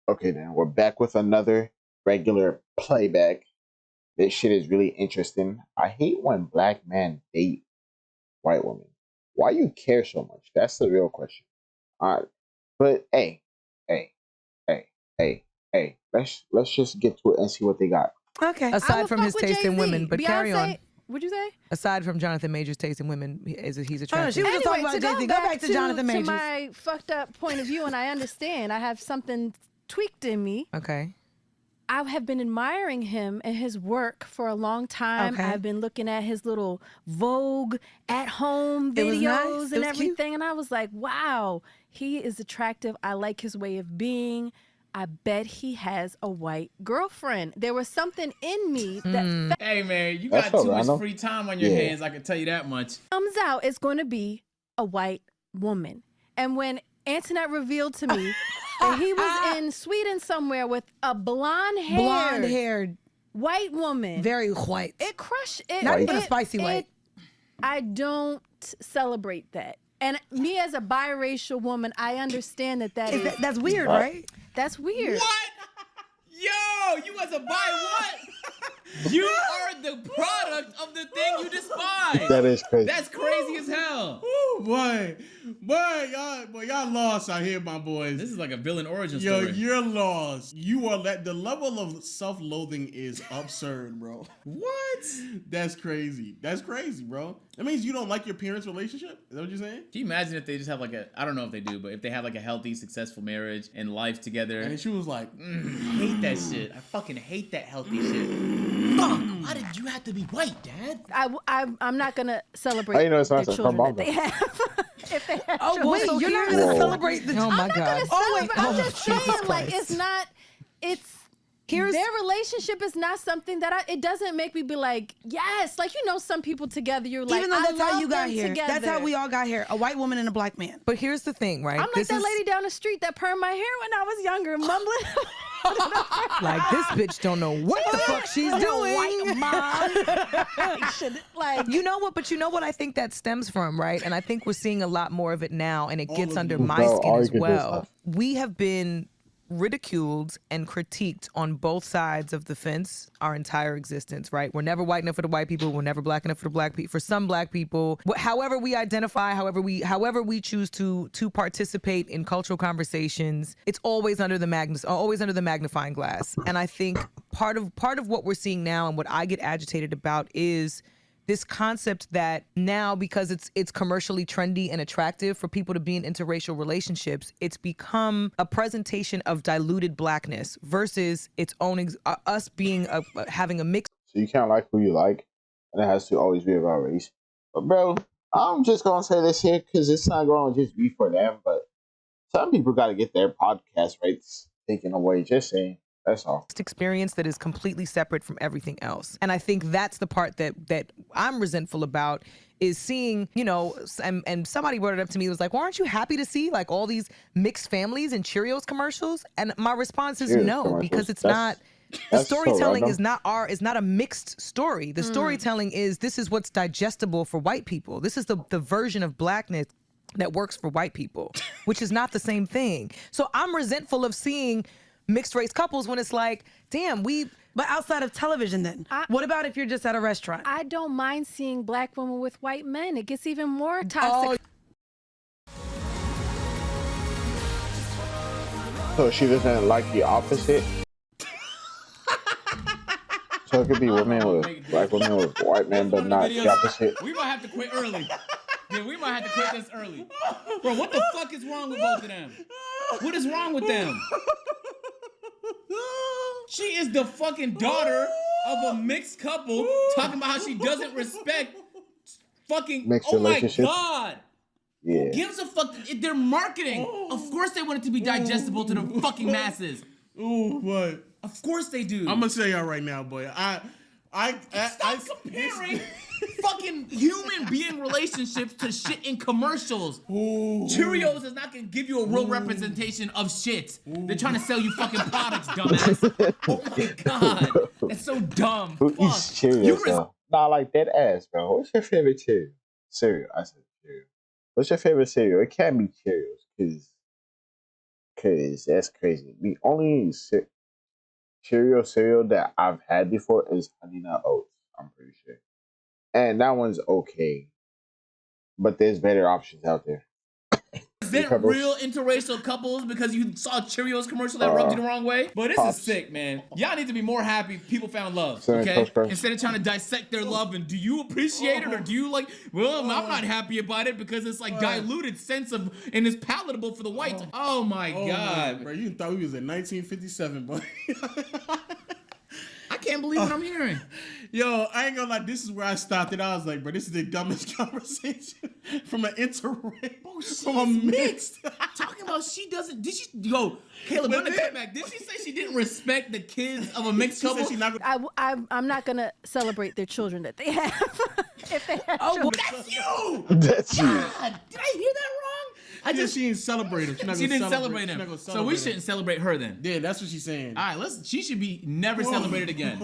Okay, then we're back with another regular playback. This shit is really interesting. I hate when black men date white women. Why you care so much? That's the real question. But hey, hey, hey. Let's just get to it and see what they got. Okay. Aside from his taste in women, but Beyonce, carry on. What'd you say? Aside from Jonathan Major's taste in women, he's Oh, attractive. she was just talking Anyway, about Jay-Z. Go back to Jonathan Majors. To my fucked up point of view, and I understand. I have something tweaked in me. Okay. I have been admiring him and his work for a long time. Okay. I've been looking at his little Vogue at home It was nice. videos It and was cute. everything. And I was like, wow, he is attractive. I like his way of being. I bet he has a white girlfriend. There was something in me that Hey man, you That's got so too much random. free time on your Yeah. hands. I can tell you that much. comes out is going to be a white woman. And when Antoinette revealed to me that he was in Sweden somewhere with a Blonde-haired, white woman, very white. it crushed it. Not even a spicy white. I don't celebrate that. And me as a biracial woman, I understand that That's weird, right? that's weird. What? Yo, you as a bi what? You are the product of the thing you despise. That is crazy. That's crazy as hell. Ooh, boy, y'all lost out here, my boys. This is like a villain origin Yo, story. you're lost. You are the level of self-loathing is absurd, bro. What? That's crazy. That's crazy, bro. That means you don't like your parents' relationship? Is that what you're saying? Can you imagine if they just have like I don't know if they do, but if they have like a healthy, successful marriage and life together. And she was like, I hate that shit. I fucking hate that healthy shit. Fuck, why did you have to be white, Dad? I'm not gonna celebrate Oh, you know, it's the not her children mom, that they have. If they have Oh, children. wait, so you're not here's- going to Whoa. celebrate the... Oh my I'm not God. gonna celebrate. I'm just Jesus saying, like, Christ. their relationship is not something that it doesn't make me be like, yes, like, you know, some people together, you're like, Even though that's how you got them here. together. That's how we all got here. A white woman and a black man. But here's the thing, right? I'm like that lady down the street that permed my hair when I was younger, mumbling. Like, this bitch don't know what the fuck she's doing. White mom. Like, You know what? But you know what I think that stems from, right? And I think we're seeing a lot more of it now, and it gets of under you. my Bro, skin all as you can do is well. laugh. We have been ridiculed and critiqued on both sides of the fence our entire existence, right? We're never white enough for the white people. We're never black enough for the black people. For some black people, however we identify, however we choose to participate in cultural conversations, it's always under the magnifying glass. And I think part of what we're seeing now and what I get agitated about is this concept that now, because it's commercially trendy and attractive for people to be in interracial relationships, it's become a presentation of diluted blackness versus its own us being having a mix. So you can't like who you like, and it has to always be about race. But bro, I'm just gonna say this here because it's not going to just be for them, but some people got to get their podcast rights taken away. Just saying. That's all. Experience that is completely separate from everything else. And I think that's the part that I'm resentful about, is seeing, you know, and somebody brought it up to me. It was like, well, aren't you happy to see like all these mixed families in Cheerios commercials? And my response is Cheerios no, commercials. because it's That's- not. The that's so storytelling random. is not a mixed story. The storytelling is, this is what's digestible for white people. This is the version of blackness that works for white people, which is not the same thing. So I'm resentful of seeing mixed race couples when it's like, damn, But outside of television then, what about if you're just at a restaurant? I don't mind seeing black women with white men. It gets even more toxic. So she doesn't like the opposite. So it could be women with black women with white men, but not the opposite. We might have to quit early. Yeah, we might have to quit this early. Bro, what the fuck is wrong with both of them? What is wrong with them? She is the fucking daughter of a mixed couple talking about how she doesn't respect fucking Mixed oh my relationships. God. Yeah. Who gives a fuck? They're marketing. Of course they want it to be digestible to the fucking masses. ooh, boy. Of course they do. I'm gonna say y'all right now, boy. Stop comparing fucking human being relationships to shit in commercials. Cheerios is not gonna give you a real representation of shit. They're trying to sell you fucking products, dumbass. Oh my God. That's so dumb. Who Fuck. eats Cheerios though? Nah, like that ass, bro. What's your favorite cereal? I said cereal. What's your favorite cereal? It can't be Cheerios, because Cause that's crazy. The only Cheerio cereal that I've had before is Honey Nut Oats. I'm pretty sure, and that one's okay. But there's better options out there. Is Any that real pebbles? interracial couples because you saw a Cheerios commercial that rubbed you the wrong way? But this is Pops. sick, man. Y'all need to be more happy people found love, Cinnamon okay? Toast Crunch. Instead of trying to dissect their love and do you appreciate it or do you like, well, I'm not happy about it because it's like diluted sense of, and it's palatable for the whites. Oh my God. Bro, you thought we was in 1957, boy. I can't believe what I'm hearing. Yo, I ain't gonna lie, this is where I stopped it. I was like, bro, this is the dumbest conversation from an interracial, from a mixed. Talking about Caleb, run the cut back. Did she say she didn't respect the kids of a mixed couple? She's not gonna, I'm not gonna celebrate their children that they have. If they have Oh, well, children. that's you! That's you. God, did I hear that wrong? she didn't celebrate him. She didn't celebrate him. So we shouldn't celebrate her then. Yeah, that's what she's saying. All right, she should be never celebrated again.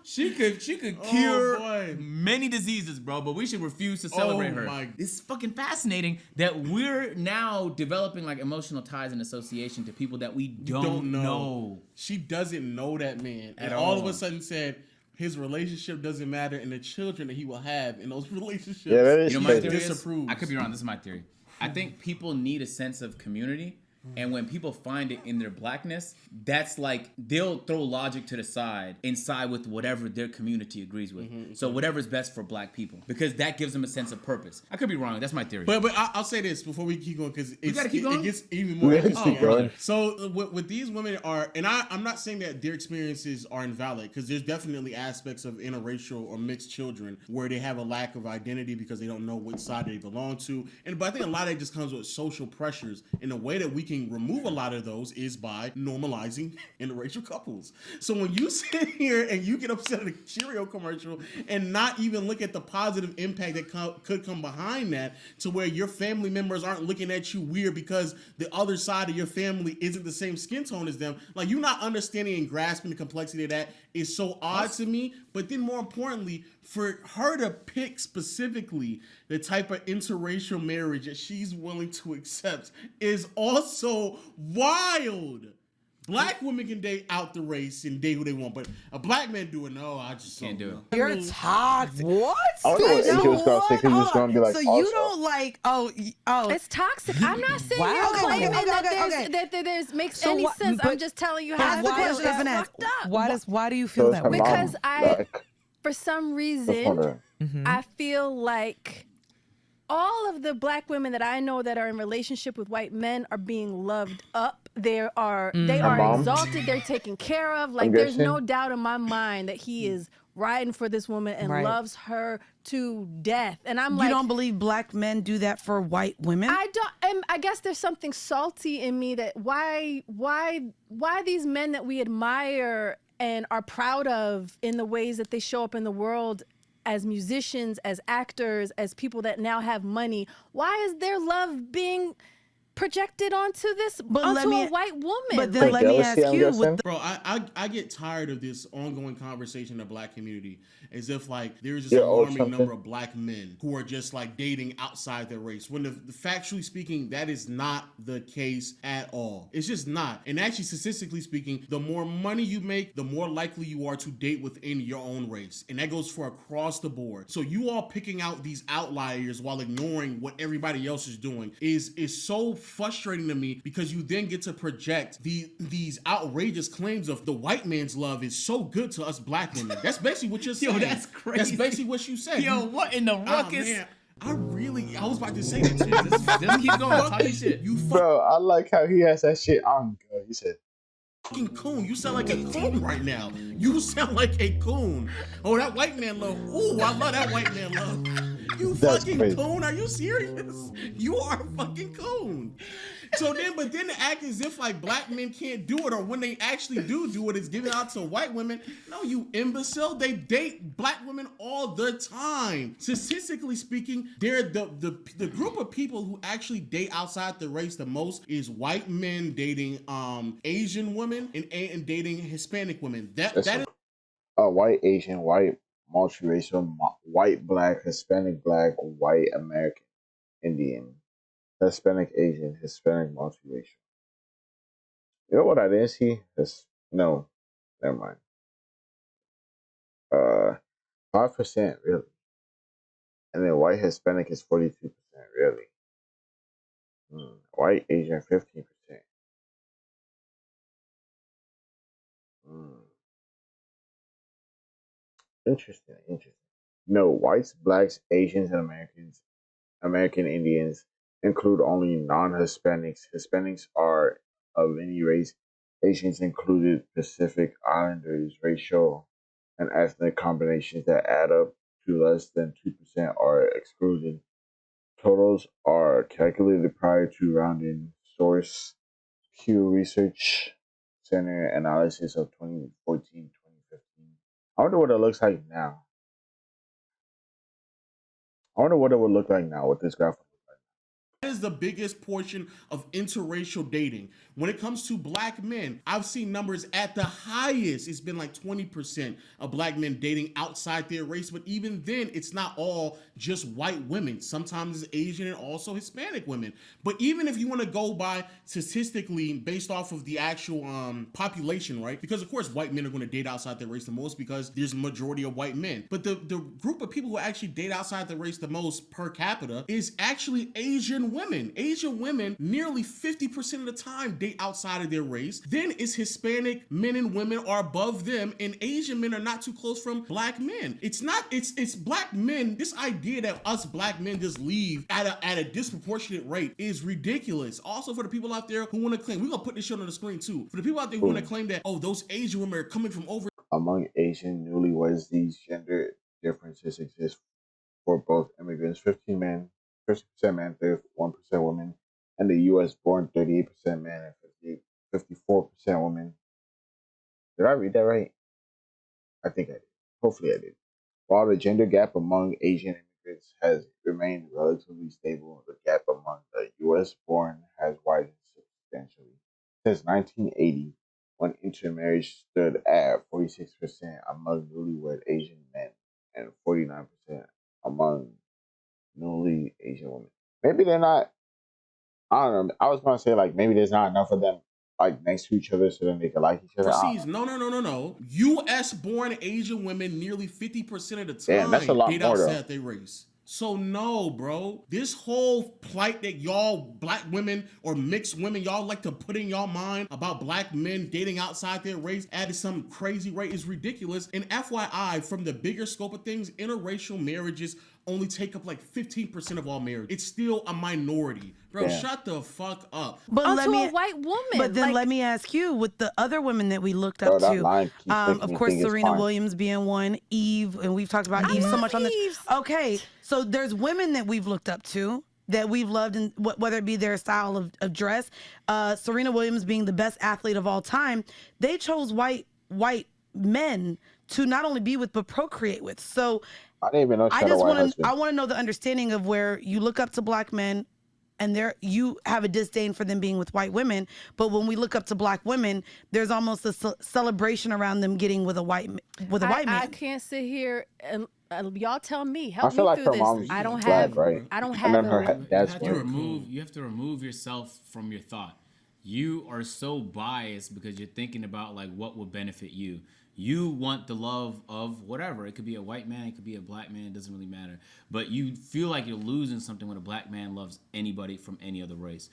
She could cure many diseases, bro, but we should refuse to celebrate her. It's fucking fascinating that we're now developing like emotional ties and association to people that we don't know. She doesn't know that man. At And all all. of a sudden said his relationship doesn't matter and the children that he will have in those relationships. Yeah, that is You know, my crazy. theory is, Disapproves. I could be wrong. This is my theory. I think people need a sense of community. And when people find it in their blackness, that's like they'll throw logic to the side and side with whatever their community agrees with. So whatever's best for black people, because that gives them a sense of purpose. I could be wrong. That's my theory. But I'll say this before we keep going because it gets even We more gotta interesting. keep going. So what these women are, and I'm not saying that their experiences are invalid because there's definitely aspects of interracial or mixed children where they have a lack of identity because they don't know which side they belong to. But I think a lot of it just comes with social pressures. And the way that we can remove a lot of those is by normalizing interracial couples. So when you sit here and you get upset at a Cheerio commercial and not even look at the positive impact that could come behind that, to where your family members aren't looking at you weird because the other side of your family isn't the same skin tone as them, like you not understanding and grasping the complexity of that is so odd to me. But then more importantly, for her to pick specifically the type of interracial marriage that she's willing to accept is also wild. Black women can date out the race and date who they want, but a black man doing no, I just Can't do it. You're toxic. What? I don't know what AJ was gonna say because he was gonna be like, so also. you don't like? Oh. It's toxic. I'm not saying Wow. you're claiming Okay. that there's makes So any what- sense. but- I'm just telling you but how I why feel. is It's it asked? fucked up. Why do you So feel is that her way? mom Because black? for some Just reason, wondering. I feel like all of the black women that I know that are in relationship with white men are being loved up. They are mom? exalted. They're taken care of. Like I'm there's no guessing. doubt in my mind that he is riding for this woman and Right. loves her to death. And I'm You like, don't believe black men do that for white women? I don't. I guess there's something salty in me that why these men that we admire and are proud of in the ways that they show up in the world as musicians, as actors, as people that now have money, why is their love being projected onto a white woman? But then let me Jealousy, ask I'm you, guessing? with the, Bro, I get tired of this ongoing conversation in the black community as if like there's this Yeah, alarming something. number of black men who are just like dating outside their race. When factually speaking, that is not the case at all. It's just not. And actually, statistically speaking, the more money you make, the more likely you are to date within your own race. And that goes for across the board. So you all picking out these outliers while ignoring what everybody else is doing is so frustrating to me because you then get to project these outrageous claims of the white man's love is so good to us black women. That's basically what you're saying. Yo, that's crazy. That's basically what you said. Yo, what in the Oh, ruckus? man. I was about to say that too. Just keep going. Talk your shit. You Bro, I like how he has that shit on. He said, fucking coon. You sound like a coon right now. You sound like a coon. Oh, that white man love. Ooh, I love that white man love. You That's fucking crazy. coon. Are you serious? You are a fucking coon. But then to act as if like black men can't do it, or when they actually do it, it's given out to white women. No, you imbecile. They date black women all the time. Statistically speaking, they're the group of people who actually date outside the race the most is white men dating Asian women and dating Hispanic women. That is white, Asian, white, multiracial, white, black, Hispanic, black, white, American, Indian, Hispanic, Asian, Hispanic, multiracial. You know what I didn't see? No, never mind. 5% really, and then white Hispanic is 42% really. White Asian 15%. Interesting, interesting. No, whites, blacks, Asians, and American Indians include only non-Hispanics. Hispanics are of any race. Asians included Pacific Islanders. Racial and ethnic combinations that add up to less than 2% are excluded. Totals are calculated prior to rounding. Source: Pew Research Center analysis of 2014-2015. I wonder what it looks like now. I wonder what it would look like now with this graph. That is the biggest portion of interracial dating. When it comes to black men, I've seen numbers at the highest. It's been like 20% of black men dating outside their race, but even then, it's not all just white women. Sometimes it's Asian and also Hispanic women. But even if you want to go by statistically based off of the actual population, right? Because of course, white men are going to date outside their race the most because there's a majority of white men. But the group of people who actually date outside the race the most per capita is actually Asian women. Asian women, nearly 50% of the time, date outside of their race. Then it's Hispanic men and women are above them, and Asian men are not too close from black men. It's black men. This idea that us black men just leave at a disproportionate rate is ridiculous. Also, for the people out there who want to claim, we're gonna put this shit on the screen too. For the people out there who want to claim that, oh, those Asian women are coming from over. Among Asian newlyweds, these gender differences exist for both immigrants: 50% men, 31% women, and the U.S. born 38% men and 54% women. Did I read that right? I think I did. Hopefully I did. While the gender gap among Asian immigrants has remained relatively stable, the gap among the U.S. born has widened substantially. Since 1980, when intermarriage stood at 46% among newlywed Asian men and 49% among newly Asian women. Maybe they're not. I don't know. I was gonna say like maybe there's not enough of them like next to each other so then they can like each other. Overseas, no. U.S. born Asian women nearly 50% of the time Damn, that's a lot date more, though. outside their race. So no, bro. This whole plight that y'all black women or mixed women y'all like to put in y'all mind about black men dating outside their race at some crazy rate is ridiculous. And FYI, from the bigger scope of things, interracial marriages only take up like 15% of all marriage. It's still a minority. Bro, Damn. shut the fuck up. But Onto a white woman. But then like, let me ask you, with the other women that we looked Bro, up that to, line keeps making of me course, think it's Serena fine. Williams being one, Eve, and we've talked about Eve so love much on this. Eve. Okay, so there's women that we've looked up to that we've loved, and whether it be their style of dress. Serena Williams being the best athlete of all time, they chose white men to not only be with but procreate with. So I didn't even know she I had a just white want to husband. I want to know the understanding of where you look up to black men and you have a disdain for them being with white women, but when we look up to black women, there's almost a celebration around them getting with a white man. I can't sit here and y'all tell me, I help feel me like through her this. mom's I don't black, have, right? I don't And have then her a, dad's you white. have to remove yourself from your thought. You are so biased because you're thinking about like what will benefit you. You want the love of whatever. It could be a white man, it could be a black man, it doesn't really matter. But you feel like you're losing something when a black man loves anybody from any other race.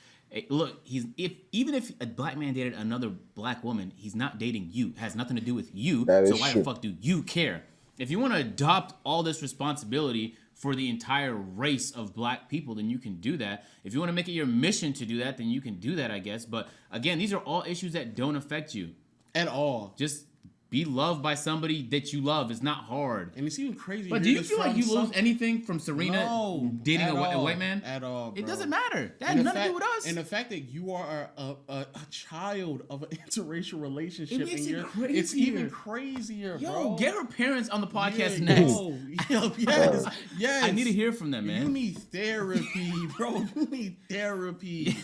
Look, even if a black man dated another black woman, he's not dating you. It has nothing to do with you. That So is why true. the fuck do you care? If you want to adopt all this responsibility for the entire race of black people, then you can do that. If you want to make it your mission to do that, then you can do that, I guess. But again, these are all issues that don't affect you At all. just be loved by somebody that you love. It's not hard. And it's even crazy. But do you feel like you lose anything from Serena dating a white man? At all, bro. It doesn't matter. That has nothing to do with us. And the fact that you are a child of an interracial relationship, It makes and it it's even crazier. crazier, bro. Get her parents on the podcast Yeah, next. Yes. I need to hear from them, man. You need therapy, bro. You need therapy.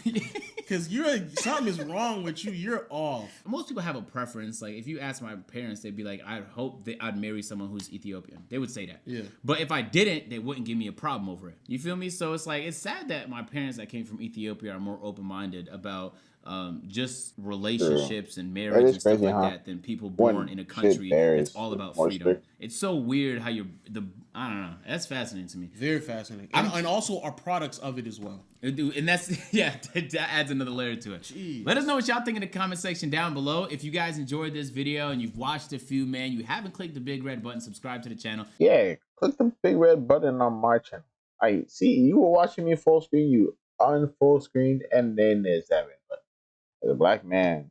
Because something is wrong with you. You're off. Most people have a preference. Like if you ask my parents, they'd be like, "I'd hope that I'd marry someone who's Ethiopian." They would say that. Yeah. But if I didn't, they wouldn't give me a problem over it. You feel me? So it's like it's sad that my parents that came from Ethiopia are more open-minded about just True. relationships and That marriage is and stuff crazy, like huh? that than people born When in a shit country that's varies, all it's about more freedom. strict. It's so weird how I don't know. That's fascinating to me. Very fascinating, and also are products of it as well. And that's yeah, that adds another layer to it. Jeez. Let us know what y'all think in the comment section down below. If you guys enjoyed this video and you've watched a few, man, you haven't clicked the big red button, subscribe to the channel. Yeah, click the big red button on my channel. I see you were watching me full screen, you unfull screened, and then there's that red button. As a black man,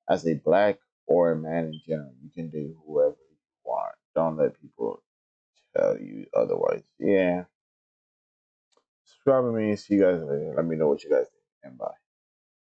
as a black or a man in general, you can do whoever you want. Don't let people tell you otherwise. Yeah. Subscribe to me. See you guys later. Let me know what you guys think. And bye.